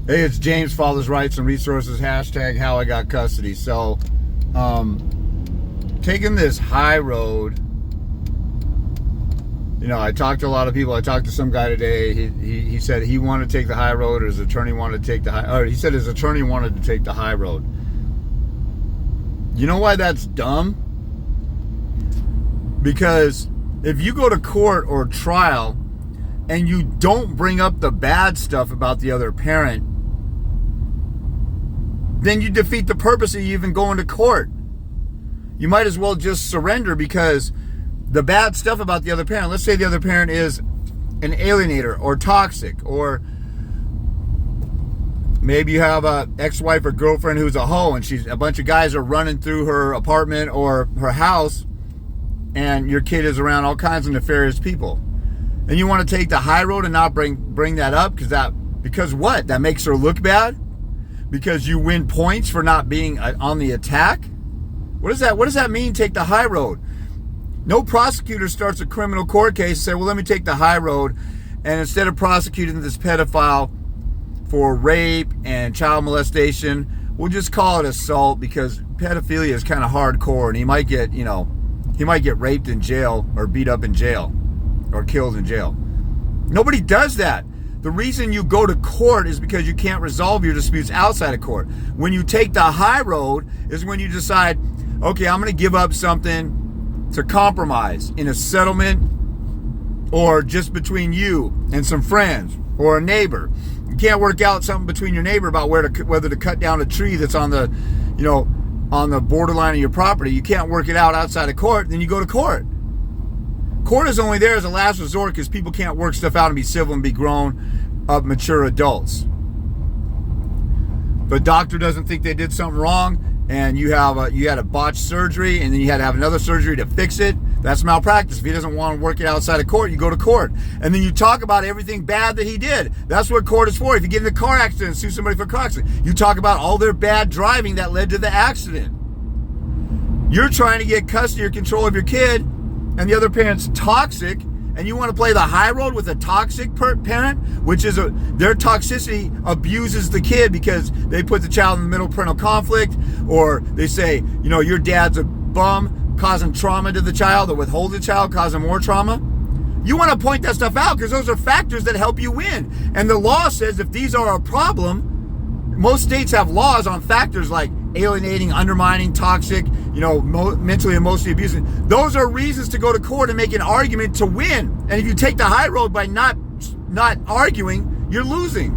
Hey, it's James, Father's Rights and Resources, hashtag how I got custody. So, taking this high road, you know, I talked to a lot of people. I talked to some guy today. He said he wanted to take the high road, or his attorney wanted to take the high, or he said his attorney wanted to take the high road. You know why that's dumb? Because if you go to court or trial and you don't bring up the bad stuff about the other parent, then you defeat the purpose of you even going to court. You might as well just surrender, because the bad stuff about the other parent, let's say the other parent is an alienator or toxic, or maybe you have a ex-wife or girlfriend who's a hoe, and a bunch of guys are running through her apartment or her house, and your kid is around all kinds of nefarious people. And you want to take the high road and not bring that up because what? That makes her look bad? Because you win points for not being on the attack? What does that mean, take the high road? No prosecutor starts a criminal court case and say, well, let me take the high road, and instead of prosecuting this pedophile for rape and child molestation, we'll just call it assault, because pedophilia is kind of hardcore, and he might get raped in jail, or beat up in jail, or killed in jail. Nobody does that. The reason you go to court is because you can't resolve your disputes outside of court. When you take the high road is when you decide, okay, I'm going to give up something to compromise in a settlement, or just between you and some friends or a neighbor. You can't work out something between your neighbor about whether to cut down a tree that's on the borderline of your property. You can't work it out outside of court. Then you go to court. Court is only there as a last resort, because people can't work stuff out and be civil and be grown up, mature adults. The doctor doesn't think they did something wrong, and you had a botched surgery, and then you had to have another surgery to fix it. That's malpractice. If he doesn't want to work it outside of court, you go to court. And then you talk about everything bad that he did. That's what court is for. If you get in a car accident and sue somebody for a car accident, you talk about all their bad driving that led to the accident. You're trying to get custody or control of your kid, and the other parent's toxic, and you want to play the high road with a toxic parent, which is their toxicity abuses the kid, because they put the child in the middle of parental conflict, or they say, your dad's a bum, causing trauma to the child, or withhold the child, causing more trauma. You want to point that stuff out, because those are factors that help you win. And the law says if these are a problem, most states have laws on factors like alienating, undermining, toxic, mentally, emotionally abusing. Those are reasons to go to court and make an argument to win. And if you take the high road by not arguing, you're losing.